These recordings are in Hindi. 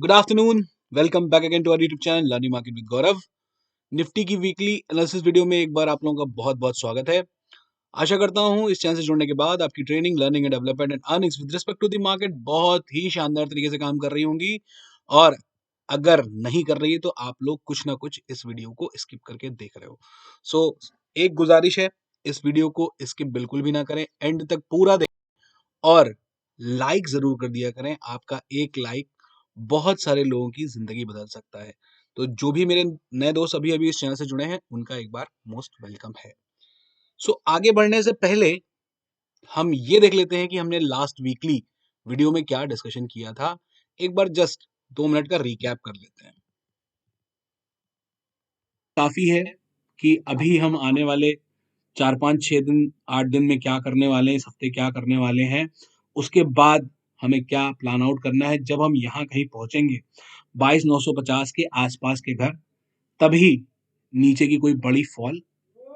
Good afternoon. Welcome back again to our YouTube channel learning market with Gaurav. Nifty की वीकली एनालिसिस वीडियो में एक बार आप लोगों का बहुत बहुत स्वागत है। आशा करता हूं इस चैनल से जुड़ने के बाद आपकी training, learning and development and earnings with respect to the market बहुत ही शानदार तरीके से काम कर रही होंगी। और अगर नहीं कर रही है तो आप लोग कुछ ना कुछ इस वीडियो को स्किप करके देख रहे हो। सो एक गुजारिश है, इस वीडियो को स्किप बिल्कुल भी ना करें, एंड तक पूरा देखें और लाइक जरूर कर दिया करें। आपका एक लाइक बहुत सारे लोगों की जिंदगी बदल सकता है। तो जो भी मेरे नए दोस्त अभी अभी इस चैनल से जुड़े हैं उनका एक बार मोस्ट वेलकम है। सो आगे बढ़ने से पहले हम ये देख लेते हैं कि हमने लास्ट वीकली वीडियो में क्या डिस्कशन किया था। एक बार जस्ट 2 मिनट का रिकैप कर लेते हैं। काफी है कि अभी हम आने वाले 4 5 6 दिन 8 दिन में क्या करने वाले हैं, इस हफ्ते क्या करने वाले हैं, उसके बाद हमें क्या प्लान आउट करना है। जब हम यहाँ कहीं पहुंचेंगे 22,950 के आसपास के घर, तभी नीचे की कोई बड़ी फॉल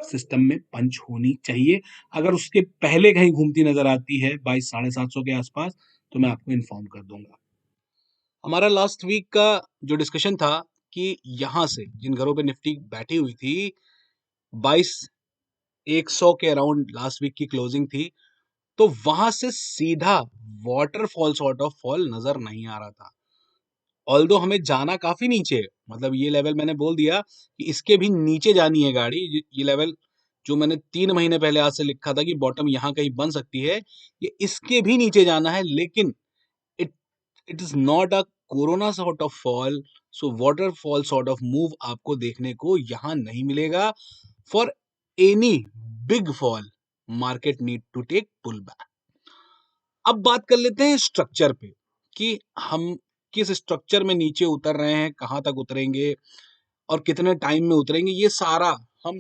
सिस्टम में पंच होनी चाहिए। अगर उसके पहले कहीं घूमती नजर आती है 22,750 के आसपास, तो मैं आपको इन्फॉर्म कर दूंगा। हमारा लास्ट वीक का जो डिस्कशन था कि यहाँ से जिन घरों पे निफ्टी बैठी हुई थी 22,100 के अराउंड लास्ट वीक की क्लोजिंग थी, तो वहां से सीधा वाटरफॉल सॉर्ट ऑफ फॉल नजर नहीं आ रहा था। ऑल्दो हमें जाना काफी नीचे है, मतलब ये लेवल मैंने बोल दिया कि इसके भी नीचे जानी है गाड़ी। ये लेवल जो मैंने 3 महीने पहले आज से लिखा था कि बॉटम यहाँ कहीं बन सकती है, ये इसके भी नीचे जाना है। लेकिन it it is not a corona sort of fall. So waterfall sort of move आपको देखने को यहाँ नहीं मिलेगा। For any big fall market need to take pull back. अब बात कर लेते हैं स्ट्रक्चर पे कि हम किस स्ट्रक्चर में नीचे उतर रहे हैं, कहां तक उतरेंगे और कितने टाइम में उतरेंगे। ये सारा हम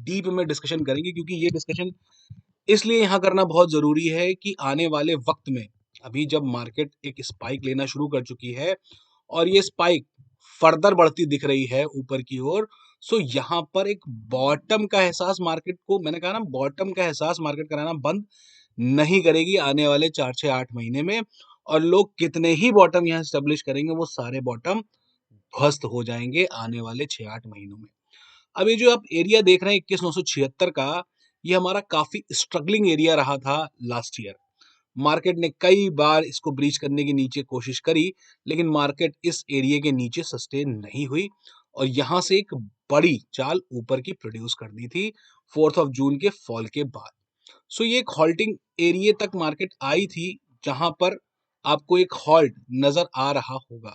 डीप में डिस्कशन करेंगे, क्योंकि ये डिस्कशन इसलिए यहां करना बहुत जरूरी है कि आने वाले वक्त में अभी जब मार्केट एक स्पाइक लेना शुरू कर चुकी है और ये स्पाइक फर्दर बढ़ती दिख रही है ऊपर की ओर, सो यहां पर एक बॉटम का एहसास मार्केट को, मैंने कहा ना, बॉटम का एहसास मार्केट कराना बंद नहीं करेगी आने वाले 4 6 8 महीने में। और लोग कितने ही बॉटम यहाँ स्टेब्लिश करेंगे, वो सारे बॉटम ध्वस्त हो जाएंगे आने वाले 6 8 महीनों में। अब ये जो आप एरिया देख रहे हैं 21,976 का, ये हमारा काफी स्ट्रगलिंग एरिया रहा था लास्ट ईयर। मार्केट ने कई बार इसको ब्रीच करने की नीचे कोशिश करी, लेकिन मार्केट इस एरिया के नीचे सस्टेन नहीं हुई और यहां से एक बड़ी चाल ऊपर की प्रोड्यूस कर दी थी 4 जून के फॉल के बाद। सो ये एक हॉल्टिंग एरिया तक मार्केट आई थी, जहां पर आपको एक हॉल्ट नजर आ रहा होगा।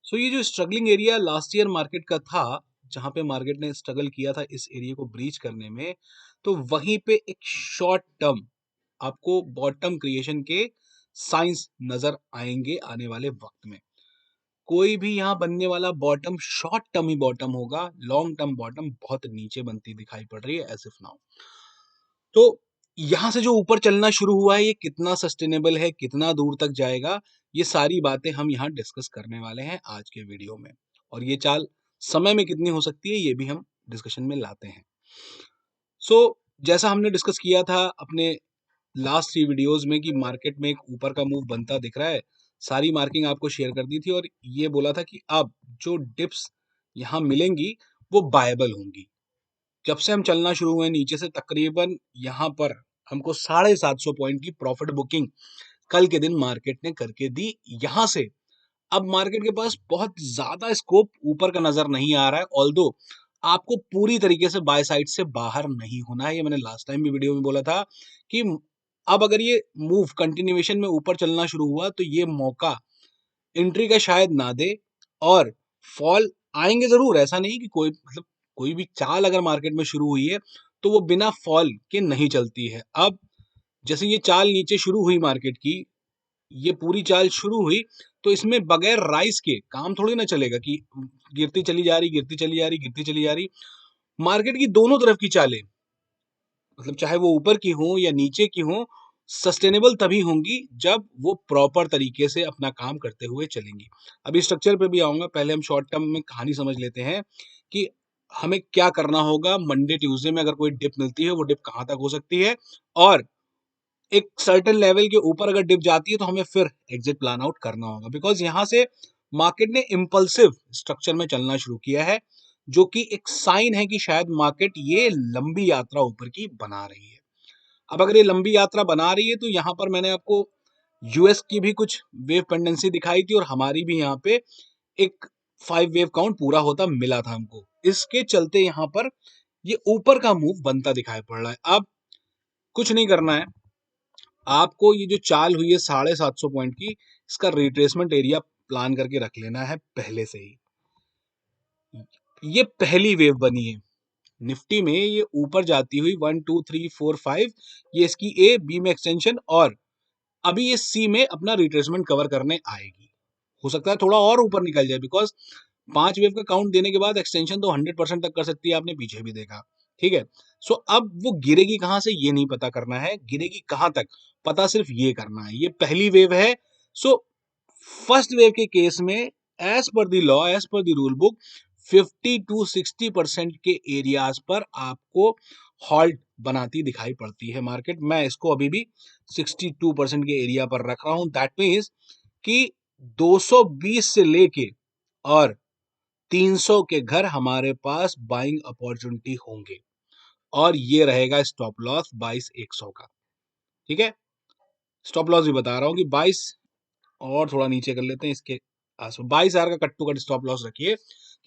सो ये जो struggling area last year market का था, जहां पे मार्केट ने स्ट्रगल किया था इस एरिया को ब्रीच करने में, तो वहीं पे एक शॉर्ट टर्म आपको बॉटम क्रिएशन के साइंस नजर आएंगे आने वाले वक्त में। कोई भी यहाँ बनने वाला बॉटम शॉर्ट टर्म ही बॉटम होगा, लॉन्ग टर्म बॉटम बहुत नीचे बनती दिखाई पड़ रही है एज इफ नाउ। तो यहां से जो ऊपर चलना शुरू हुआ है, ये कितना सस्टेनेबल है, कितना दूर तक जाएगा, ये सारी बातें हम यहाँ डिस्कस करने वाले हैं आज के वीडियो में। और ये चाल समय में कितनी हो सकती है, ये भी हम डिस्कशन में लाते हैं। सो जैसा हमने डिस्कस किया था अपने लास्ट 3 वीडियोस में कि मार्केट में एक ऊपर का मूव बनता दिख रहा है, सारी मार्किंग आपको शेयर कर दी थी और ये बोला था कि अब जो डिप्स यहाँ मिलेंगी वो बायबल होंगी। जब से हम चलना शुरू हुए नीचे से, तकरीबन यहाँ पर हमको 750 पॉइंट की प्रॉफिट बुकिंग कल के दिन मार्केट ने करके दी। यहां से अब मार्केट के पास बहुत ज्यादा स्कोप ऊपर का नजर नहीं आ रहा है। ऑल्दो आपको पूरी तरीके से बाय साइड से बाहर नहीं होना है, ये मैंने लास्ट टाइम भी वीडियो में बोला था कि अब अगर ये मूव कंटिन्यूएशन में ऊपर चलना शुरू हुआ तो ये मौका एंट्री का शायद ना दे। और फॉल आएंगे जरूर, ऐसा नहीं कि कोई, मतलब कोई भी चाल अगर मार्केट में शुरू हुई है तो वो बिना फॉल के नहीं चलती है। अब जैसे ये चाल नीचे शुरू हुई मार्केट की, ये पूरी चाल शुरू हुई, तो इसमें बगैर राइस के काम थोड़ी ना चलेगा कि गिरती चली जा रही, गिरती चली जा रही, गिरती चली जा रही। मार्केट की दोनों तरफ की चालें, मतलब चाहे वो ऊपर की हो या नीचे की हो, सस्टेनेबल तभी होंगी जब वो प्रॉपर तरीके से अपना काम करते हुए चलेंगी। अभी स्ट्रक्चर पे भी आऊंगा, पहले हम शॉर्ट टर्म में कहानी समझ लेते हैं कि हमें क्या करना होगा। मंडे ट्यूसडे में अगर कोई डिप मिलती है, वो डिप कहां तक हो सकती है और एक सर्टेन लेवल के ऊपर अगर डिप जाती है तो हमें फिर एग्जिट प्लान आउट करना होगा, बिकॉज यहां से मार्केट ने इम्पल्सिव स्ट्रक्चर में चलना शुरू किया है, जो कि एक साइन है कि शायद मार्केट ये लंबी यात्रा ऊपर की बना रही है। अब अगर ये लंबी यात्रा बना रही है तो यहाँ पर मैंने आपको यूएस की भी कुछ वेव पेंडेंसी दिखाई थी और हमारी भी यहाँ पे एक 5 वेव काउंट पूरा होता मिला था हमको। इसके चलते यहाँ पर ये ऊपर का मूव बनता दिखाई पड़ रहा है। अब कुछ नहीं करना है आपको, ये जो चाल हुई है 750 पॉइंट की, इसका रिट्रेसमेंट एरिया प्लान करके रख लेना है पहले से ही। ये पहली वेव बनी है निफ्टी में, ये ऊपर जाती हुई 1 2 3 4 5, ये इसकी ए बी में एक्सटेंशन, और अभी ये सी में अपना रिट्रेसमेंट कवर करने आएगी। हो सकता है थोड़ा और ऊपर निकल जाए, बिकॉज 5 वेव का काउंट देने के बाद एक्सटेंशन तो 100% तक कर सकती है, आपने पीछे भी देखा। ठीक है, सो अब वो गिरेगी कहां से ये नहीं पता करना है, गिरेगी कहां तक पता सिर्फ ये करना है। ये पहली वेव है। सो फर्स्ट वेव के केस में as per the law, as per the rule book, 50 to 60% के एरियाज पर आपको हॉल्ट बनाती दिखाई पड़ती है मार्केट। मैं इसको अभी भी 62% के एरिया पर रख रहा हूं। दैट मीन्स कि 220 से लेके और 300 के घर हमारे पास बाइंग अपॉर्चुनिटी होंगे, और ये रहेगा स्टॉप लॉस 22,100 का। ठीक है, स्टॉप लॉस भी बता रहा हूं कि 22 और थोड़ा नीचे कर लेते हैं इसके आसपास, 22,000 का cut to cut stop loss रखिए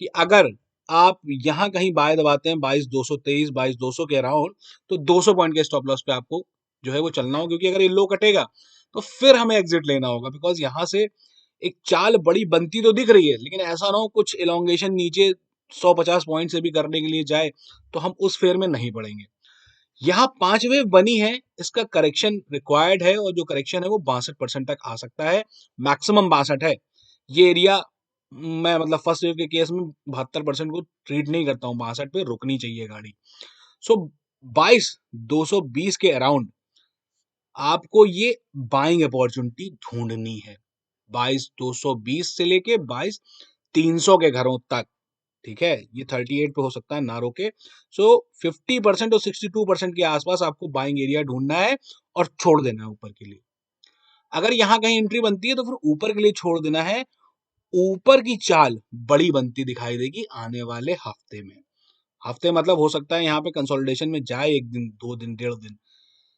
कि अगर आप यहां कहीं बाय दबाते हैं 22,223 22,200 के अराउंड, तो 200 पॉइंट के स्टॉप लॉस पे आपको जो है वो चलना होगा, क्योंकि अगर ये लो कटेगा तो फिर हमें एग्जिट लेना होगा, बिकॉज यहां से एक चाल बड़ी बनती तो दिख रही है, लेकिन ऐसा ना हो कुछ इलोंगेशन नीचे 150 पॉइंट से भी करने के लिए जाए तो हम उस फेयर में नहीं पड़ेंगे। यहाँ 5 वेव बनी है, इसका करेक्शन रिक्वायर्ड है, और जो करेक्शन है वो 62% तक आ सकता है, मैक्सिमम 62 है। ये एरिया मैं मतलब फर्स्ट वेव के केस में 72% को ट्रीट नहीं करता हूँ, 62 पे रुकनी चाहिए गाड़ी। सो 22,220 के अराउंड आपको ये बाइंग अपॉर्चुनिटी ढूंढनी है, 22,220 से लेके 22,300 के घरों तक। ठीक है, ये 38 पे हो सकता है ना रोके। सो 50% और 62% के आसपास आपको बाइंग एरिया ढूंढना है और छोड़ देना है ऊपर के लिए। अगर यहां कहीं एंट्री बनती है तो फिर ऊपर के लिए छोड़ देना है। ऊपर की चाल बड़ी बनती दिखाई देगी आने वाले हफ्ते में। हफ्ते मतलब हो सकता है यहाँ पे कंसोलिडेशन में जाए 1 दिन 2 दिन 1.5 दिन।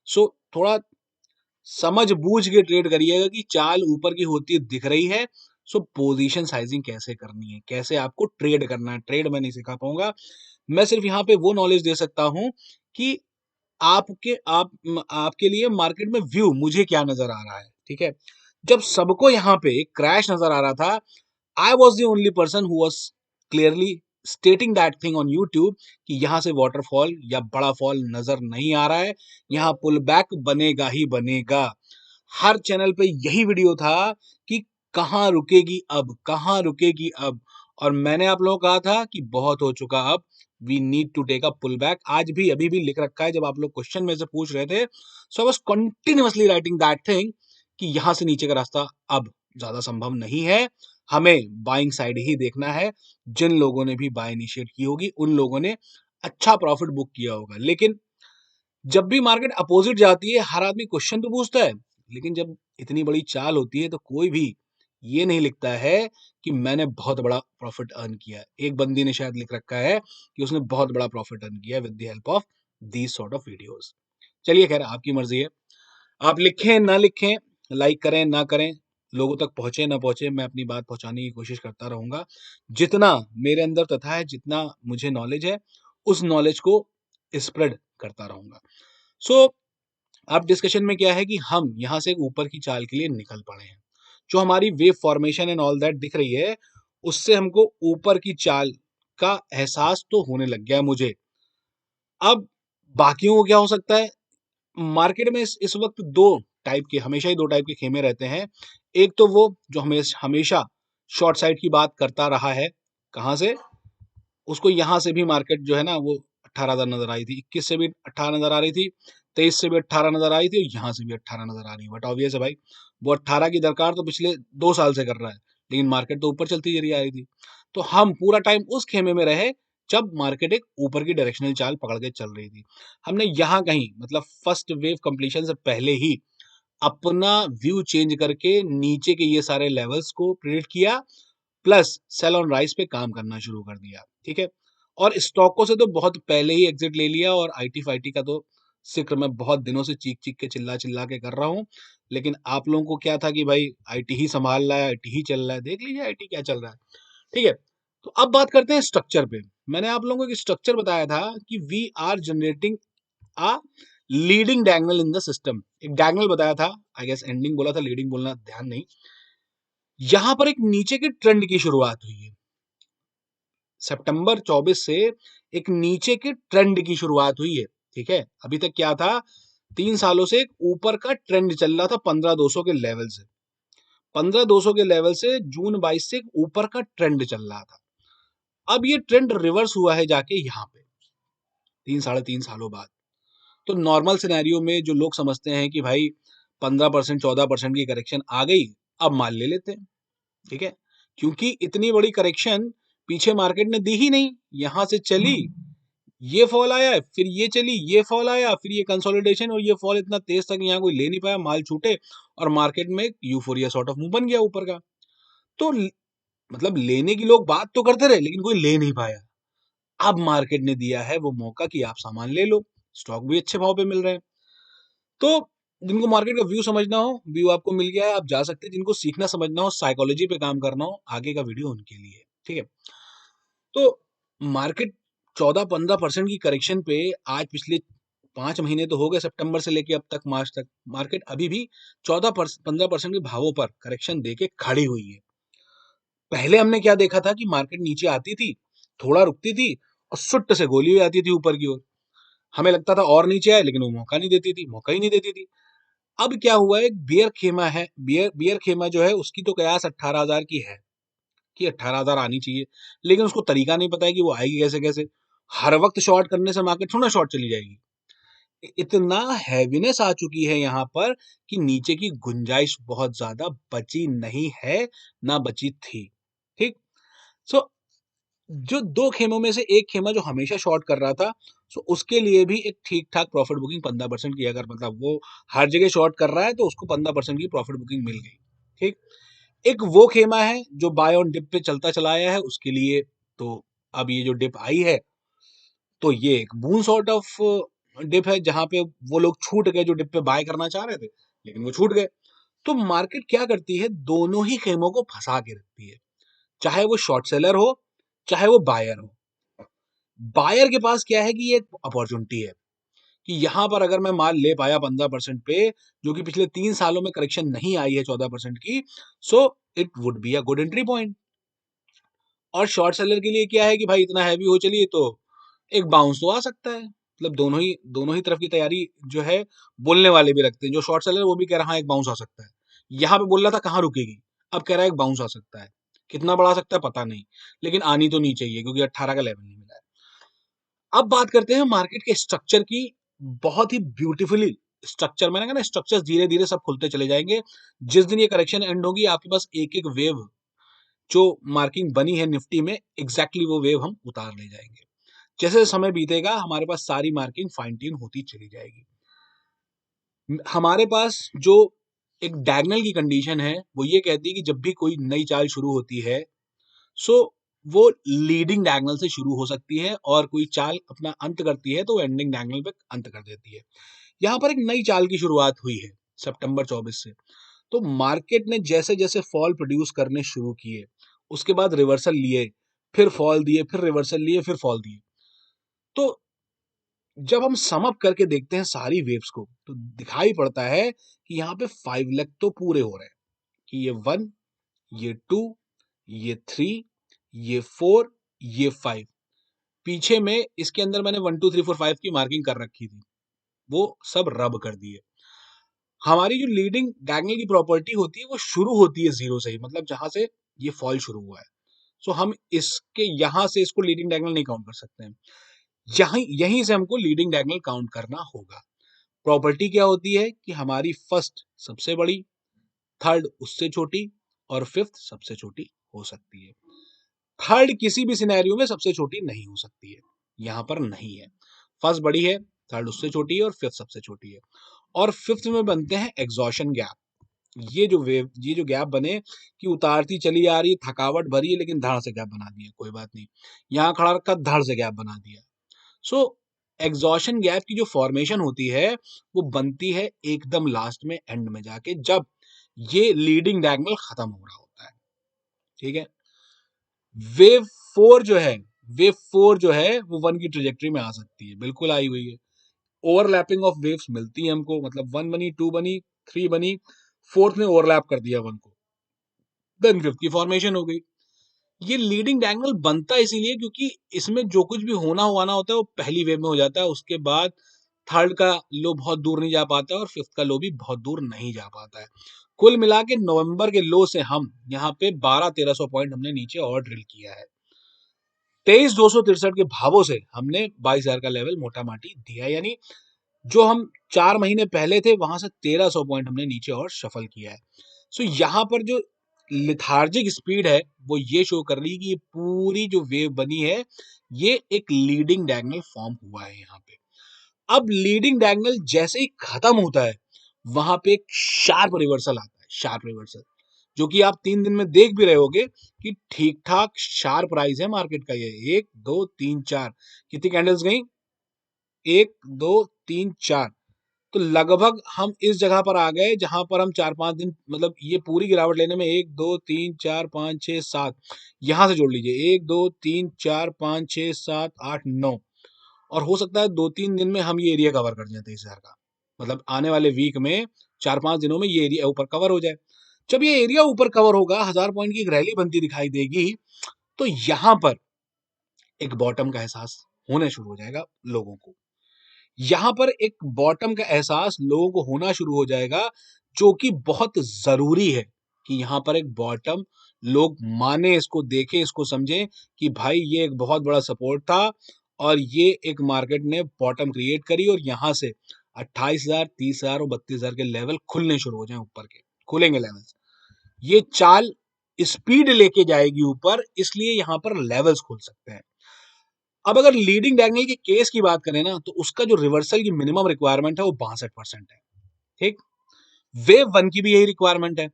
सो थोड़ा समझ बूझ के ट्रेड करिएगा कि चाल ऊपर की होती दिख रही है। सो पोजीशन साइजिंग कैसे करनी है, कैसे आपको ट्रेड करना है, ट्रेड मैं नहीं सिखा पाऊंगा। मैं सिर्फ यहाँ पे वो नॉलेज दे सकता हूँ कि आपके लिए मार्केट में व्यू मुझे क्या नजर आ रहा है। ठीक है, जब सबको यहाँ पे क्रैश नजर आ रहा था, I was the only person who was clearly stating that thing on YouTube कि यहाँ से वाटरफॉल या बड़ा फॉल नजर नहीं आ रहा है, यहाँ पुल बैक बनेगा ही बनेगा। हर चैनल पे यही वीडियो था कि कहाँ रुकेगी अब, कहाँ रुकेगी अब, और मैंने आप लोगों को कहा था कि बहुत हो चुका अब, we need to take a pull back. आज भी अभी भी लिख रखा है, जब आप लोग क्वेश्चन में से पूछ रहे थे, so I was continuously writing that thing कि यहाँ से नीचे का रास्ता अब ज्यादा संभव नहीं है, हमें बाइंग साइड ही देखना है। जिन लोगों ने भी बाय इनिशिएट की होगी उन लोगों ने अच्छा प्रॉफिट बुक किया होगा। लेकिन जब भी मार्केट अपोजिट जाती है हर आदमी क्वेश्चन तो पूछता है, लेकिन जब इतनी बड़ी चाल होती है तो कोई भी ये नहीं लिखता है कि मैंने बहुत बड़ा प्रॉफिट अर्न किया है। एक बंदी ने शायद लिख रखा है कि उसने बहुत बड़ा प्रॉफिट अर्न किया with the help of these sort of videos. चलिए खैर, आपकी मर्जी है, आप लिखें ना लिखें, लाइक करें ना करें, लोगों तक पहुंचे ना पहुंचे, मैं अपनी बात पहुंचाने की कोशिश करता रहूंगा। जितना मेरे अंदर तथा है, जितना मुझे नॉलेज है, उस नॉलेज को स्प्रेड करता रहूंगा। सो अब डिस्कशन में क्या है कि हम यहां से ऊपर की चाल के लिए निकल पड़े हैं। जो हमारी wave formation and all that दिख रही है, उससे हमको ऊपर की चाल का एहसास तो होने लग गया है मुझे। अब बाकियों को क्या हो सकता है, मार्केट में इस वक्त दो टाइप के, हमेशा ही दो टाइप के खेमे रहते हैं। एक तो वो जो हमेशा शॉर्ट साइड की बात करता रहा है, कहां से, उसको यहां से भी मार्केट जो है ना वो 18,000 नजर आई थी, 21 से भी 18 नजर आ रही थी, 23 से भी 18 नजर आ रही थी, और यहां से भी 18 नजर आ रही है। बट ऑब्वियस है भाई, वो 18 की दरकार तो पिछले 2 साल से कर रहा है, लेकिन मार्केट तो ऊपर चलती चली आ रही थी। तो हम पूरा टाइम उस खेमे में रहे जब मार्केट एक ऊपर की डायरेक्शनल चाल पकड़ के चल रही थी। हमने यहाँ कहीं मतलब फर्स्ट वेव कंप्लीशन से पहले ही अपना व्यू चेंज करके नीचे के ये सारे लेवल्स को प्रिडिक्ट किया, प्लस सेल ऑन राइज पे काम करना शुरू कर दिया, ठीक है। और स्टॉकों से तो बहुत पहले ही एग्जिट ले लिया, और आईटी फाईटी का तो जिक्र मैं बहुत दिनों से चीख चीख के चिल्ला चिल्ला के कर रहा हूँ। लेकिन आप लोगों को क्या था कि भाई आईटी ही संभाल रहा है, आईटी ही चल रहा है, देख लीजिए आईटी क्या चल रहा है, ठीक है। तो अब बात करते हैं स्ट्रक्चर पे। मैंने आप लोगों को एक स्ट्रक्चर बताया था कि we are generating a leading diagonal in the system. एक डायगोनल बताया था, आई गेस एंडिंग बोला था, लीडिंग बोलना ध्यान नहीं। यहां पर एक नीचे के ट्रेंड की शुरुआत हुई है। सितंबर 24 से एक नीचे के ट्रेंड की शुरुआत हुई है, ठीक है। अभी तक क्या था, 3 सालों से एक ऊपर का ट्रेंड चल रहा था 15,200 के लेवल से। 15,200 के लेवल से जून 22 से एक ऊपर का ट्रेंड चल रहा था। अब ये ट्रेंड रिवर्स हुआ है जाके यहाँ पे 3 साढ़े 3 सालों बाद। तो नॉर्मल सिनेरियो में जो लोग समझते हैं कि भाई 15% 14% की करेक्शन आ गई, अब माल ले लेते हैं, ठीक है। क्योंकि इतनी बड़ी करेक्शन पीछे मार्केट ने दी ही नहीं। यहां से चली, ये फॉल आया, फिर ये चली, ये फॉल आया, फिर ये कंसोलिडेशन, और ये फॉल इतना तेज था कि यहाँ कोई ले नहीं पाया, माल छूटे, और मार्केट में यूफोरिया सॉर्ट ऑफ मूव बन गया ऊपर का। तो मतलब लेने की लोग बात तो करते रहे, लेकिन कोई ले नहीं पाया। अब मार्केट ने दिया है वो मौका कि आप सामान ले लो, स्टॉक भी अच्छे भाव पे मिल रहे हैं। तो जिनको मार्केट का व्यू समझना हो, व्यू आपको मिल गया है, आप जा सकते हैं। जिनको सीखना समझना हो, साइकोलॉजी पे काम करना हो, आगे का वीडियो उनके लिए, ठीक है। तो मार्केट 14-15% की करेक्शन पे आज पिछले 5 महीने तो हो गए, सितंबर से लेके अब तक मार्च तक मार्केट अभी भी 14-15% के भावों पर करेक्शन देके खड़ी हुई है। पहले हमने क्या देखा था कि मार्केट नीचे आती थी, थोड़ा रुकती थी, और सुट्ट से गोली हुई आती थी ऊपर की ओर। हमें लगता था और नीचे आए, लेकिन वो मौका नहीं देती थी, मौका ही नहीं देती थी। अब क्या हुआ है, बियर खेमा है, बियर खेमा जो है उसकी तो कयास 18,000 की है कि 18,000 आनी चाहिए, लेकिन उसको तरीका नहीं पता है कि वो आएगी कैसे कैसे। हर वक्त शॉर्ट करने से मार्केट थोड़ा शॉर्ट चली जाएगी। इतना हैवीनेस आ चुकी है यहाँ पर कि नीचे की गुंजाइश बहुत ज्यादा बची नहीं है, ना बची थी, ठीक। सो जो दो खेमों में से एक खेमा जो हमेशा शॉर्ट कर रहा था, सो उसके लिए भी एक ठीक ठाक प्रॉफिट बुकिंग 15% की, अगर मतलब वो हर जगह शॉर्ट कर रहा है तो उसको 15% की प्रॉफिट बुकिंग मिल गई, ठीक। एक वो खेमा है जो बाय ऑन डिप पे चलता चला आया है, उसके लिए तो अब ये जो डिप आई है, तो ये एक बून सॉर्ट ऑफ डिप है, जहां पे वो लोग छूट गए जो डिप पे बाय करना चाह रहे थे, लेकिन वो छूट गए। तो मार्केट क्या करती है, दोनों ही खेमों को फंसा के रखती है, चाहे वो शॉर्ट सेलर हो, चाहे वो बायर हो। बायर के पास क्या है कि ये एक अपॉर्चुनिटी है कि यहां पर अगर मैं माल ले पाया 15% पे, जो कि पिछले 3 सालों में करेक्शन नहीं आई है 14% की, so it would be a good entry point. और शॉर्ट सेलर के लिए क्या है कि भाई इतना हैवी हो चलिए तो एक बाउंस तो आ सकता है, मतलब दोनों ही तरफ की तैयारी जो है बोलने वाले भी रखते हैं। जो शॉर्ट सेलर वो भी कह रहा है एक बाउंस आ सकता है, यहाँ पे बोल रहा था कहाँ रुकेगी, अब कह रहा है एक बाउंस आ सकता है। कितना बड़ा आ सकता है पता नहीं, लेकिन आनी तो नहीं चाहिए क्योंकि 18 का लेवल नहीं मिला है। अब बात करते हैं मार्केट के स्ट्रक्चर की। बहुत ही ब्यूटीफुली स्ट्रक्चर, मैंने कहा ना स्ट्रक्चर्स धीरे धीरे सब खुलते चले जाएंगे। जिस दिन ये करेक्शन एंड होगी आपके पास एक एक वेव जो मार्किंग बनी है निफ्टी में, एग्जैक्टली वो वेव हम उतार ले जाएंगे। जैसे समय बीतेगा हमारे पास सारी मार्किंग फाइन ट्यून होती चली जाएगी। हमारे पास जो एक डायगोनल की कंडीशन है वो ये कहती है कि जब भी कोई नई चाल शुरू होती है, सो वो लीडिंग डायगोनल से शुरू हो सकती है, और कोई चाल अपना अंत करती है तो वो एंडिंग डायगोनल पे अंत कर देती है। यहाँ पर एक नई चाल की शुरुआत हुई है सितंबर 24 से। तो मार्केट ने जैसे जैसे फॉल प्रोड्यूस करने शुरू किए, उसके बाद रिवर्सल लिए, फिर फॉल दिए, फिर रिवर्सल लिए, फिर फॉल दिए। तो जब हम सम अप करके देखते हैं सारी वेव्स को, तो दिखाई पड़ता है कि यहाँ पे 5 लेग तो पूरे हो रहे हैं कि ये 1, ये 2, ये 3, ये 4, ये 5। पीछे में इसके अंदर मैंने 1 2 3 4 5 की मार्किंग कर रखी थी, वो सब रब कर दी है। हमारी जो लीडिंग डायगोनल की प्रॉपर्टी होती है वो शुरू होती है जीरो से ही, मतलब जहां से ये फॉल शुरू हुआ है। सो हम इसके यहां से इसको लीडिंग डायगोनल नहीं काउंट कर सकते हैं, यहीं यहीं से हमको लीडिंग डायगोनल काउंट करना होगा। प्रॉपर्टी क्या होती है कि हमारी फर्स्ट सबसे बड़ी, थर्ड उससे छोटी, और फिफ्थ सबसे छोटी हो सकती है। थर्ड किसी भी सिनेरियो में सबसे छोटी नहीं हो सकती है, यहां पर नहीं है। फर्स्ट बड़ी है, थर्ड उससे छोटी है और फिफ्थ सबसे छोटी है। और फिफ्थ में बनते हैं एग्जॉशन गैप। ये जो गैप बने कि उतारती चली आ रही, थकावट भरी है, लेकिन धड़ से गैप बना दिया, कोई बात नहीं, यहां खड़ा रखा, धड़ से गैप बना दिया। सो एग्जॉशन गैप की जो फॉर्मेशन होती है वो बनती है एकदम लास्ट में, एंड में जाके, जब ये लीडिंग डायगोनल खत्म हो रहा होता है। ठीक है। वेव फोर जो है, वेव फोर जो है वो वन की ट्रेजेक्टरी में आ सकती है, बिल्कुल आई हुई है। ओवरलैपिंग ऑफ वेव्स मिलती है हमको, मतलब वन बनी, टू बनी, थ्री बनी, फोर्थ ने ओवरलैप कर दिया वन को, देन फिफ्थ की फॉर्मेशन हो गई। ये लीडिंग डायगोनल बनता इसीलिए क्योंकि इसमें जो कुछ भी होना होना होता है वो पहली वेव में हो जाता है, उसके बाद थर्ड का लो बहुत दूर नहीं जा पाता है और फिफ्थ का लो भी बहुत दूर नहीं जा पाता है। कुल मिला के नवंबर के लो से हम यहाँ पे 1200-1300 पॉइंट हमने नीचे और ड्रिल किया है। 23,263 के भावों से हमने 22,000 का लेवल मोटा माटी दिया, यानी जो हम 4 महीने पहले थे वहां से 1300 पॉइंट हमने नीचे और शफल किया है। सो यहाँ पर जो लिथार्जिक स्पीड है वो ये शो कर रही है कि ये पूरी जो वेव बनी है ये एक लीडिंग डायगोनल फॉर्म हुआ है यहाँ पे। अब लीडिंग डायगोनल जैसे ही खत्म होता है वहां पे एक शार्प रिवर्सल आता है, शार्प रिवर्सल, जो कि आप 3 दिन में देख भी रहे होगे कि ठीक ठाक शार्प राइज है मार्केट का। ये 1 2 3 4 कितनी कैंडल्स गई, 1 2 3 4, तो लगभग हम इस जगह पर आ गए जहां पर हम 4-5 दिन, मतलब ये पूरी गिरावट लेने में 1 2 3 4 5 6 7, यहां से जोड़ लीजिए 1 2 3 4 5 6 7 8 9, और हो सकता है 2-3 दिन में हम ये एरिया कवर कर जाए 23,000 का, मतलब आने वाले वीक में 4-5 दिनों में ये एरिया ऊपर कवर हो जाए। जब ये एरिया ऊपर कवर होगा, 1000 पॉइंट की एक रैली बनती दिखाई देगी, तो यहां पर एक बॉटम का एहसास होने शुरू हो जाएगा लोगों को। यहां पर एक बॉटम का एहसास लोगों को होना शुरू हो जाएगा, जो कि बहुत जरूरी है कि यहां पर एक बॉटम लोग माने, इसको देखें, इसको समझें कि भाई ये एक बहुत बड़ा सपोर्ट था और ये एक मार्केट ने बॉटम क्रिएट करी और यहां से 28,000, 30,000 और 32,000 के लेवल खुलने शुरू हो जाए, ऊपर के खुलेंगे लेवल्स। ये चाल स्पीड लेके जाएगी ऊपर, इसलिए यहां पर लेवल्स खुल सकते हैं। अब अगर लीडिंग डायगोनल के केस की बात करें ना, तो उसका जो रिवर्सल की मिनिमम रिक्वायरमेंट है वो 62% है। ठीक। वेव वन की भी यही रिक्वायरमेंट है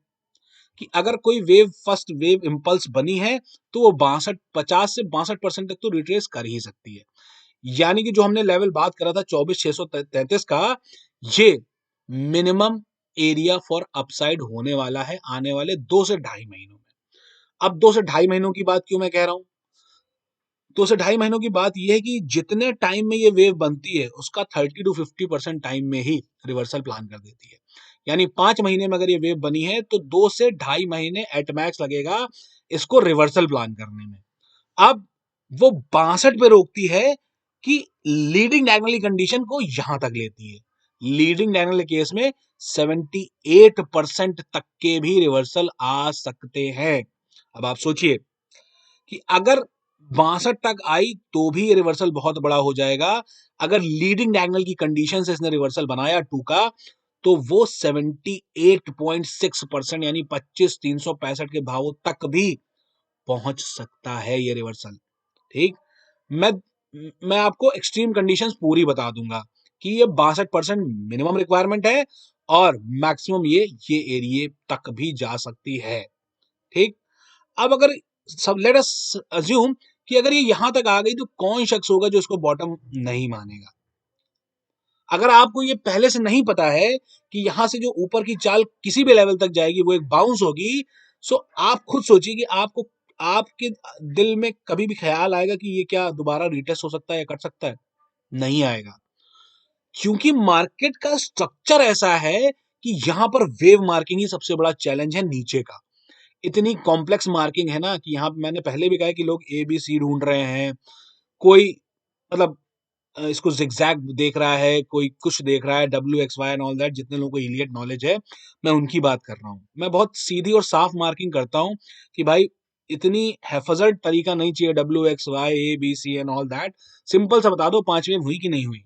कि अगर कोई वेव फर्स्ट वेव इंपल्स बनी है तो वो 50 से 62% तक तो रिट्रेस कर ही सकती है। यानी कि जो हमने लेवल बात करा था 24,633 का, ये मिनिमम एरिया फॉर अपसाइड होने वाला है आने वाले 2 से ढाई महीनों में। अब 2 से ढाई महीनों की बात क्यों मैं कह रहा हूं, 2 से ढाई महीनों की बात यह है कि जितने टाइम में ये वेव बनती है उसका 30 to 50% टाइम में ही रिवर्सल प्लान कर देती है। यानी 5 महीने में अगर ये वेव बनी है तो 2 से ढाई महीने एट मैक्स लगेगा इसको रिवर्सल प्लान करने में। अब वो 62 पे रोकती है कि लीडिंग डायगोनल कंडीशन को यहां तक लेती है। लीडिंग डायगोनल के केस में 78% तक के भी रिवर्सल आ सकते हैं। अब आप सोचिए कि अगर 62 तक आई तो भी ये रिवर्सल बहुत बड़ा हो जाएगा। अगर लीडिंग डायगोनल की कंडीशन से इसने रिवर्सल बनाया 2 का, तो वो 78.6% यानी 25,365 के भावों तक भी पहुंच सकता है ये रिवर्सल। ठीक। मैं मैं आपको एक्सट्रीम कंडीशंस पूरी बता दूंगा कि ये 62% मिनिमम रिक्वायरमेंट है और मैक्सिमम ये एरिया तक भी जा सकती है। ठीक। अब अगर सब लेट अस अज्यूम कि अगर ये यहां तक आ गई तो कौन शख्स होगा जो इसको बॉटम नहीं मानेगा। अगर आपको ये पहले से नहीं पता है कि यहां से जो ऊपर की चाल किसी भी लेवल तक जाएगी वो एक बाउंस होगी, सो आप खुद सोचिए कि आपको आपके दिल में कभी भी ख्याल आएगा कि ये क्या दोबारा रिटेस्ट हो सकता है या कट सकता है? नहीं आएगा, क्योंकि मार्केट का स्ट्रक्चर ऐसा है कि यहां पर वेव मार्किंग ही सबसे बड़ा चैलेंज है नीचे का। इतनी कॉम्प्लेक्स मार्किंग है ना कि यहाँ पे मैंने पहले भी कहा है कि लोग ए बी सी ढूंढ रहे हैं, कोई मतलब इसको जिगजैग देख रहा है, कोई कुछ देख रहा है, WXY एंड ऑल दैट, जितने लोगों को इलियट नॉलेज है मैं उनकी बात कर रहा हूँ। मैं बहुत सीधी और साफ मार्किंग करता हूँ कि भाई इतनी हैफजर्ड तरीका नहीं चाहिए, WXY ABC and all that. Simple सा बता दो 5 वेव हुई कि नहीं हुई।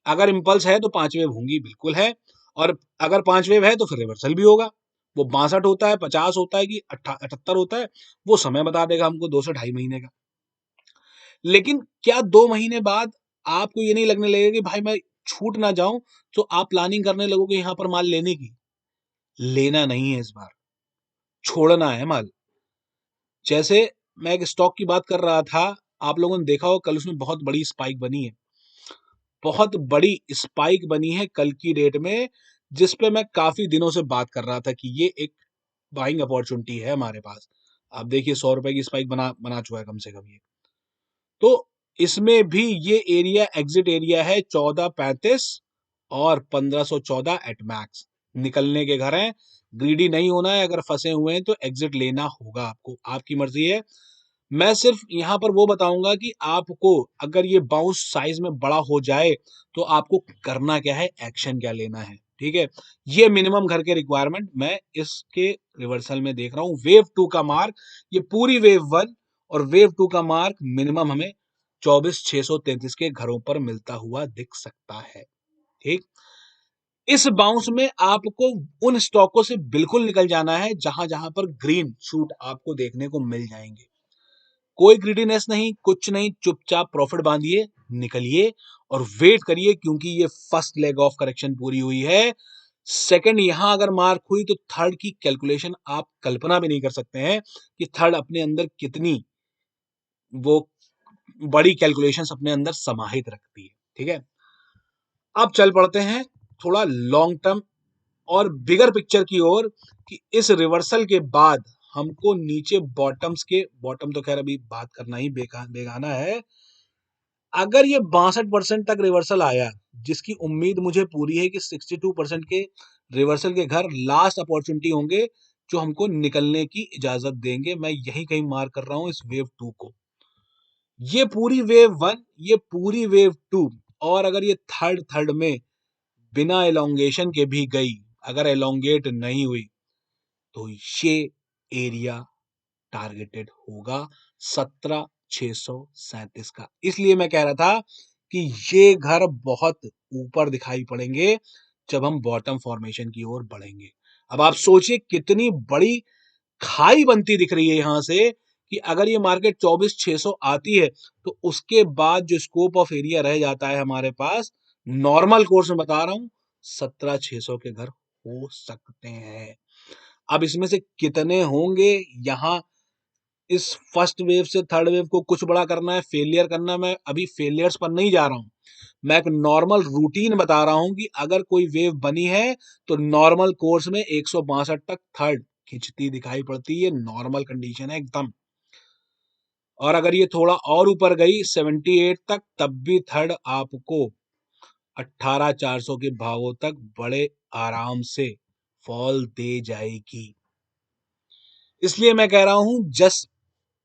अगर इंपल्स है तो 5 वेव होंगी, बिल्कुल है, और अगर 5 वेव है तो फिर रिवर्सल भी होगा। वो 62 होता है, 50 होता है कि 78 होता है, वो समय बता देगा हमको 2 से ढाई महीने का। लेकिन क्या 2 महीने बाद आपको ये नहीं लगने लगेगा कि भाई मैं छूट ना जाऊं, तो आप प्लानिंग करने लगोगे यहां पर माल लेने की? लेना नहीं है इस बार, छोड़ना है माल। जैसे मैं एक स्टॉक की बात कर रहा था, आप लोगों ने देखा हो कल उसमें बहुत बड़ी स्पाइक बनी है, बहुत बड़ी स्पाइक बनी है कल की डेट में, जिस पे मैं काफी दिनों से बात कर रहा था कि ये एक बाइंग अपॉर्चुनिटी है हमारे पास। आप देखिए 100 रुपए की स्पाइक बना बना चुका है कम से कम ये। तो इसमें भी ये एरिया एग्जिट एरिया है 1435 और 1514 एट मैक्स। निकलने के घर हैं, ग्रीडी नहीं होना है, अगर फंसे हुए हैं तो एग्जिट लेना होगा आपको, आपकी मर्जी है। मैं सिर्फ यहां पर वो बताऊंगा कि आपको अगर ये बाउंस साइज में बड़ा हो जाए तो आपको करना क्या है, एक्शन क्या लेना है, ठीक है। ये मिनिमम घर के रिक्वायरमेंट मैं इसके रिवर्सल में देख रहा हूं। वेव 2 का मार्क, ये पूरी वेव 1 और वेव 2 का मार्क मिनिमम हमें 24,633 के घरों पर मिलता हुआ दिख सकता है, ठीक। इस बाउंस में आपको उन स्टॉकों से बिल्कुल निकल जाना है जहां जहां पर ग्रीन शूट आपको देखने को मिल जाएंगे। कोई ग्रीडीनेस नहीं, कुछ नहीं, चुपचाप प्रॉफिट बांधिए, निकलिए और वेट करिए, क्योंकि ये फर्स्ट लेग ऑफ करेक्शन पूरी हुई है। सेकंड यहां अगर मार्क हुई तो थर्ड की कैलकुलेशन आप कल्पना भी नहीं कर सकते हैं कि थर्ड अपने अंदर कितनी वो बड़ी कैलकुलेशंस अपने अंदर समाहित रखती है, ठीक है। अब चल पड़ते हैं थोड़ा लॉन्ग टर्म और बिगर पिक्चर की ओर कि इस रिवर्सल के बाद हमको नीचे बॉटम्स के, बॉटम तो खैर अभी बात करना ही बेगाना है। अगर ये 62% तक रिवर्सल आया, जिसकी उम्मीद मुझे पूरी है कि 62% के रिवर्सल के घर लास्ट अपॉर्चुनिटी होंगे जो हमको निकलने की इजाजत देंगे। मैं यही कहीं मार कर रहा हूं इस वेव 2 को। ये पूरी वेव 1, ये पूरी वेव 2, और अगर ये थर्ड थर्ड में बिना एलोंगेशन के भी गई, अगर एलोंगेट नहीं हुई, तो ये एरिया टारगेटेड होगा 17,637 का। इसलिए मैं कह रहा था कि ये घर बहुत ऊपर दिखाई पड़ेंगे जब हम बॉटम फॉर्मेशन की ओर बढ़ेंगे। अब आप सोचिए कितनी बड़ी खाई बनती दिख रही है यहां से कि अगर ये मार्केट 24,600 आती है तो उसके बाद जो स्कोप ऑफ एरिया रह जाता है हमारे पास, नॉर्मल कोर्स में बता रहा हूं, 17,600 के घर हो सकते हैं। अब इसमें से कितने होंगे यहां, इस फर्स्ट वेव से थर्ड वेव को कुछ बड़ा करना है, फेलियर करना है, मैं अभी फेलियर्स पर नहीं जा रहा हूं। मैं एक नॉर्मल रूटीन बता रहा हूं कि अगर कोई वेव बनी है तो नॉर्मल कोर्स में 162 तक थर्ड खिंचती दिखाई पड़ती है, नॉर्मल कंडीशन है एकदम। और अगर ये थोड़ा और ऊपर गई 78 तक, तब भी थर्ड आपको 18,400 के भावों तक बड़े आराम से फॉल दे जाएगी। इसलिए मैं कह रहा हूं, just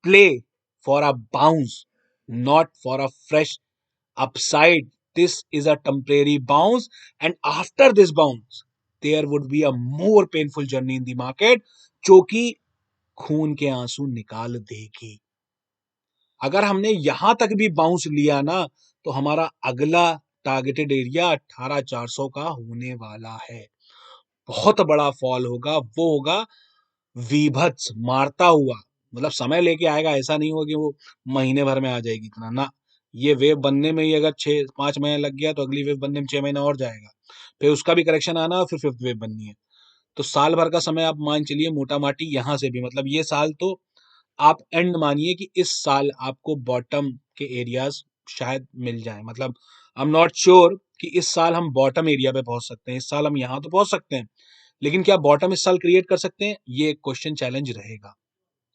play for a bounce, not for a fresh upside. This is a temporary bounce, and after this bounce there would be a more painful journey in the market, जो कि खून के आंसू निकाल देगी। अगर हमने यहां तक भी बाउंस लिया ना, तो हमारा अगला टारगेटेड एरिया 18,400 का होने वाला है। बहुत बड़ा फॉल होगा, वो होगा वीभत्स मारता हुआ, मतलब समय लेके आएगा, ऐसा नहीं होगा कि वो महीने भर में आ जाएगी इतना ना। ये वेव बनने में ही अगर 6-5 महीने लग गया तो अगली वेव बनने में 6 महीना और जाएगा, फिर उसका भी करेक्शन आना और फिर फिफ्थ वेव बननी है। तो साल भर का समय आप मान चलिए मोटा माटी, यहां से भी मतलब ये साल तो आप एंड मानिए कि इस साल आपको बॉटम के एरियाज शायद मिल जाए, मतलब आई एम नॉट श्योर कि इस साल हम बॉटम एरिया पे पहुंच सकते हैं। इस साल हम यहां तो पहुंच सकते हैं, लेकिन क्या बॉटम इस साल क्रिएट कर सकते हैं, ये क्वेश्चन चैलेंज रहेगा,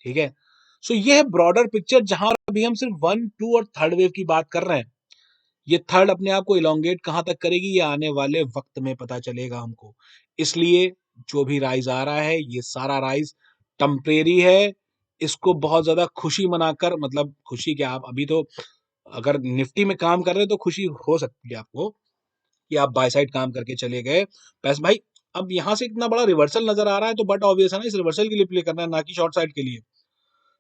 ठीक है। सो ये है ब्रॉडर पिक्चर, जहां अभी हम सिर्फ 1, 2 और थर्ड वेव की बात कर रहे हैं। ये थर्ड अपने आप को इलोंगेट कहां तक करेगी, ये आने वाले वक्त में पता चलेगा हमको। इसलिए जो भी राइज आ रहा है, ये सारा राइज टेम्परेरी है। इसको बहुत ज्यादा खुशी मनाकर, मतलब खुशी क्या, आप अभी तो अगर निफ्टी में काम कर रहे हैं तो खुशी हो सकती है आपको कि आप बाय साइड काम करके चले गए पैसे भाई। अब यहां से इतना बड़ा रिवर्सल नजर आ रहा है तो बट ऑब्वियस है ना, इस रिवर्सल के लिए प्ले करना है, ना कि शॉर्ट साइड के लिए।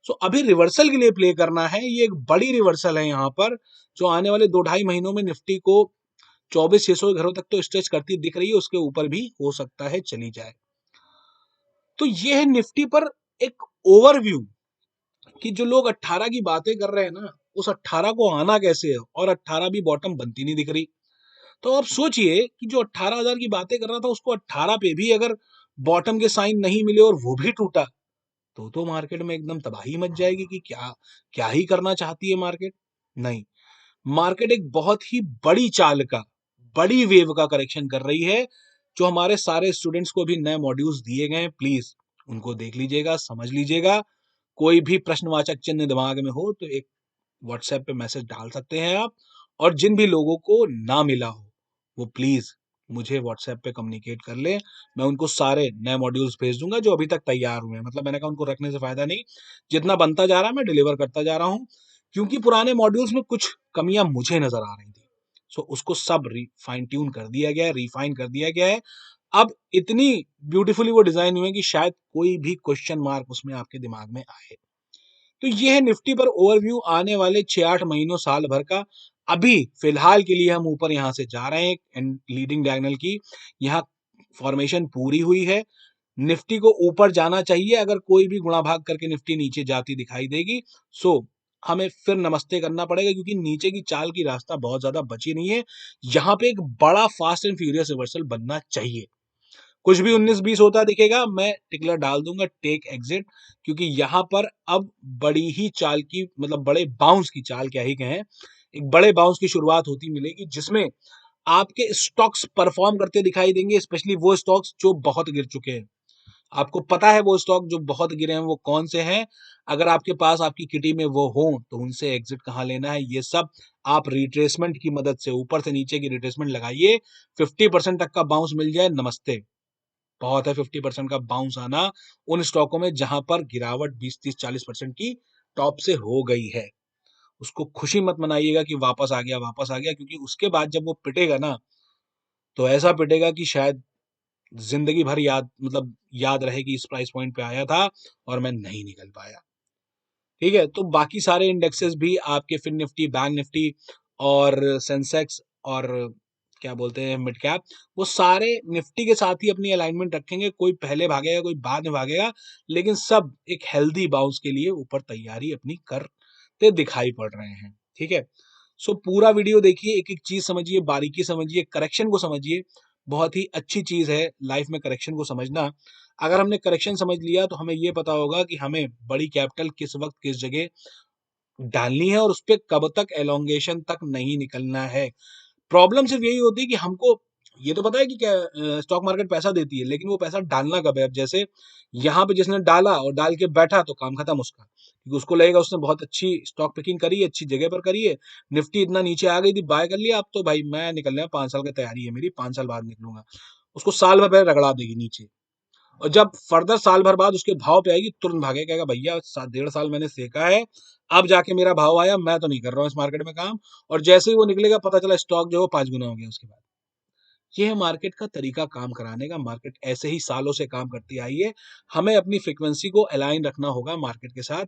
सो अभी रिवर्सल के लिए प्ले करना है, ये एक बड़ी रिवर्सल है यहाँ पर, जो आने वाले 2-2.5 महीनों में निफ्टी को 24,600 के घरों तक तो स्ट्रेच करती दिख रही है, उसके ऊपर भी हो सकता है चली जाए। तो ये है निफ्टी पर एक ओवरव्यू कि जो लोग 18 की बातें कर रहे हैं ना, उस 18 को आना कैसे है, और 18 भी बॉटम बनती नहीं दिख रही। तो आप सोचिए कि जो 18,000 की बातें कर रहा था, उसको 18 पे भी अगर बॉटम के साइन नहीं मिले और वो भी टूटा, तो मार्केट में एकदम तबाही मच जाएगी कि क्या क्या ही करना चाहती है मार्केट। नहीं, मार्केट एक बहुत ही बड़ी चाल का, बड़ी वेव का करेक्शन कर रही है। जो हमारे सारे स्टूडेंट्स को भी नए मॉड्यूल्स दिए गए हैं, प्लीज उनको देख लीजिएगा, समझ लीजिएगा। कोई भी प्रश्नवाचक चिन्ह दिमाग में हो तो एक व्हाट्सएप पे मैसेज डाल सकते हैं आप। और जिन भी लोगों को ना मिला हो, वो प्लीज मुझे व्हाट्सएप पे कम्युनिकेट कर ले। मैं उनको सारे नए मॉड्यूल्स भेज दूंगा जो अभी तक तैयार हुए हैं। मतलब मैंने कहा उनको रखने से फायदा नहीं, जितना बनता जा रहा है मैं डिलीवर करता जा रहा हूँ। क्योंकि पुराने मॉड्यूल्स में कुछ कमियां मुझे नजर आ रही थी, सो उसको सब फाइन ट्यून कर दिया गया है, रिफाइन कर दिया गया है। अब इतनी ब्यूटीफुली वो डिजाइन हुए कि शायद कोई भी क्वेश्चन मार्क उसमें आपके दिमाग में आए। तो ये है निफ्टी पर ओवरव्यू आने वाले 6-8 महीनों साल भर का। अभी फिलहाल के लिए हम ऊपर यहां से जा रहे हैं लीडिंग डायगोनल की, यहाँ फॉर्मेशन पूरी हुई है। निफ्टी को ऊपर जाना चाहिए, अगर कोई भी गुणा भाग करके निफ्टी नीचे जाती दिखाई देगी, सो हमें फिर नमस्ते करना पड़ेगा, क्योंकि नीचे की चाल की रास्ता बहुत ज्यादा बची नहीं है। यहाँ पे एक बड़ा फास्ट एंड फ्यूरियस रिवर्सल बनना चाहिए। कुछ भी 19-20 होता दिखेगा, मैं टिकलर डाल दूंगा टेक एग्जिट। क्योंकि यहां पर अब बड़ी ही चाल की, मतलब बड़े बाउंस की चाल क्या ही कहें, एक बड़े बाउंस की शुरुआत होती मिलेगी, जिसमें आपके स्टॉक्स परफॉर्म करते दिखाई देंगे, स्पेशली वो स्टॉक्स जो बहुत गिर चुके हैं। आपको पता है वो स्टॉक जो बहुत गिरे हैं वो कौन से हैं। अगर आपके पास आपकी किटी में वो हो तो उनसे एग्जिट कहाँ लेना है, ये सब आप रिट्रेसमेंट की मदद से, ऊपर से नीचे की रिट्रेसमेंट लगाइए। 50% तक का बाउंस मिल जाए, नमस्ते। बहुत है 50% का बाउंस आना उन स्टॉकों में जहां पर गिरावट 20-30-40% की टॉप से हो गई है। उसको खुशी मत मनाइएगा कि वापस आ गया, वापस आ गया, क्योंकि उसके बाद जब वो पिटेगा ना, तो ऐसा पिटेगा कि शायद जिंदगी भर याद, मतलब याद रहे कि इस प्राइस पॉइंट पे आया था और मैं नहीं निकल पाया। ठीक है, तो बाकी सारे इंडेक्सेस भी आपके फिन निफ्टी, बैंक निफ्टी और सेंसेक्स और क्या बोलते हैं मिड कैप, वो सारे निफ्टी के साथ ही अपनी अलाइनमेंट रखेंगे। कोई पहले भागेगा, कोई बाद में भागेगा, लेकिन सब एक हेल्दी बाउंस के लिए ऊपर तैयारी अपनी करते दिखाई पड़ रहे हैं। ठीक है, सो पूरा वीडियो देखिए, एक एक चीज समझिए, बारीकी समझिए, करेक्शन को समझिए। बहुत ही अच्छी चीज है लाइफ में करेक्शन को समझना। अगर हमने करेक्शन समझ लिया तो हमें ये पता होगा कि हमें बड़ी कैपिटल किस वक्त किस जगह डालनी है, और उस पर कब तक एलोंगेशन तक नहीं निकलना है। प्रॉब्लम सिर्फ यही होती है कि हमको ये तो पता है कि क्या स्टॉक मार्केट पैसा देती है, लेकिन वो पैसा डालना कब है। अब जैसे यहाँ पे जिसने डाला और डाल के बैठा तो काम खत्म उसका, क्योंकि उसको लगेगा उसने बहुत अच्छी स्टॉक पिकिंग करी है, अच्छी जगह पर करी है, निफ्टी इतना नीचे आ गई थी, बाय कर लिया, अब तो भाई मैं निकलने में 5 साल की तैयारी है मेरी, 5 साल बाद निकलूंगा। उसको साल भर पहले रगड़ा देगी नीचे, और जब फर्दर साल भर बाद उसके भाव पे आएगी तुरंत भागे, कहेगा भैया 1.5 साल मैंने सेका है, अब जाके मेरा भाव आया, मैं तो नहीं कर रहा हूँ इस मार्केट में काम। और जैसे ही वो निकलेगा पता चला स्टॉक जो है 5 गुना हो गया उसके बाद। ये है मार्केट का तरीका काम कराने का। मार्केट ऐसे ही सालों से काम करती आई है। हमें अपनी फ्रीक्वेंसी को अलाइन रखना होगा मार्केट के साथ।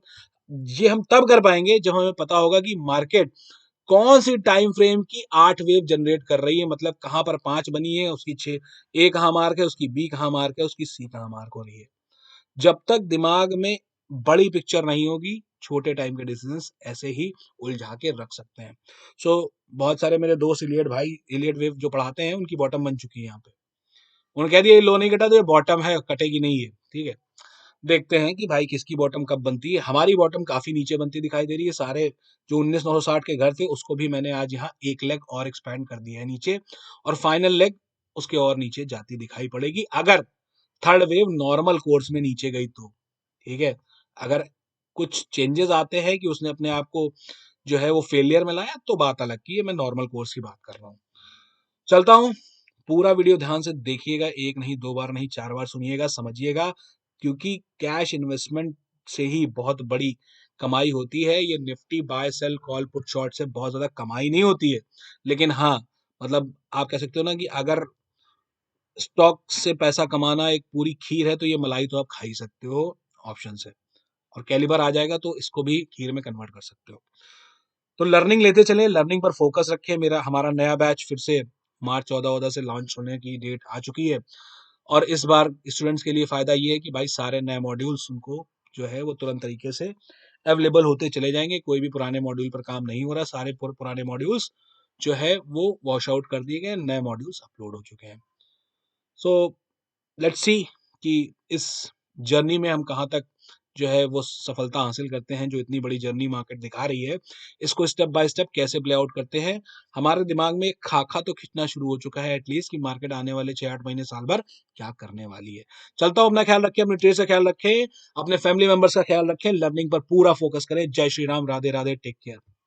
ये हम तब कर पाएंगे जब हमें पता होगा कि मार्केट कौन सी टाइम फ्रेम की 8 वेव जनरेट कर रही है, मतलब कहां पर 5 बनी है, उसकी 6 ए कहां मार्क है, उसकी बी कहां मार्क है, उसकी सी कहां मार्क हो रही है। जब तक दिमाग में बड़ी पिक्चर नहीं होगी, छोटे टाइम के डिसीजंस ऐसे ही उलझा के रख सकते हैं। सो बहुत सारे मेरे दोस्त इलियट भाई, इलियट वेव जो पढ़ाते हैं, उनकी बॉटम बन चुकी है यहाँ पे। उन्होंने कह दिया ये लो नहीं कटा तो ये बॉटम है, कटेगी नहीं है। ठीक है, देखते हैं कि भाई किसकी बॉटम कब बनती है। हमारी बॉटम काफी नीचे बनती दिखाई दे रही है। सारे जो 19,960 के घर थे उसको भी मैंने आज यहाँ एक लेग और एक्सपैंड कर दिया है नीचे, और फाइनल लेग उसके और नीचे जाती दिखाई पड़ेगी, अगर थर्ड वेव नॉर्मल कोर्स में नीचे गई तो। ठीक है, अगर कुछ चेंजेस आते हैं कि उसने अपने आप को जो है वो फेलियर में लाया, तो बात अलग की है, मैं नॉर्मल कोर्स की बात कर रहा हूँ। चलता हूँ, पूरा वीडियो ध्यान से देखिएगा, एक नहीं, दो बार नहीं, 4 बार सुनिएगा, समझिएगा। क्योंकि कैश इन्वेस्टमेंट से ही बहुत बड़ी कमाई होती है। ये Nifty buy sell call put short से बहुत ज्यादा कमाई नहीं होती है, लेकिन हाँ, मतलब आप कह सकते हो ना कि अगर स्टॉक से पैसा कमाना एक पूरी खीर है, तो ये मलाई तो आप खा ही सकते हो ऑप्शन से, और कैलिबर आ जाएगा तो इसको भी खीर में कन्वर्ट कर सकते हो। तो लर्निंग लेते चले, लर्निंग पर फोकस रखें। हमारा नया बैच फिर से मार्च 14 से लॉन्च होने की डेट आ चुकी है। और इस बार स्टूडेंट्स के लिए फ़ायदा ये है कि भाई सारे नए मॉड्यूल्स उनको जो है वो तुरंत तरीके से अवेलेबल होते चले जाएँगे। कोई भी पुराने मॉड्यूल पर काम नहीं हो रहा, सारे पुराने मॉड्यूल्स जो है वो वॉश आउट कर दिए गए, नए मॉड्यूल्स अपलोड हो चुके हैं। सो लेट्स सी कि इस जर्नी में हम कहाँ तक जो है वो सफलता हासिल करते हैं, जो इतनी बड़ी जर्नी मार्केट दिखा रही है, इसको स्टेप बाय स्टेप कैसे प्ले आउट करते हैं। हमारे दिमाग में एक खाका तो खींचना शुरू हो चुका है एटलीस्ट कि मार्केट आने वाले 6-8 महीने साल भर क्या करने वाली है। चलता हूँ, अपना ख्याल रखें, अपने ट्रेड का ख्याल रखें, अपने फैमिली मेंबर्स का ख्याल रखें, लर्निंग पर पूरा फोकस करें। जय श्री राम, राधे राधे, टेक केयर।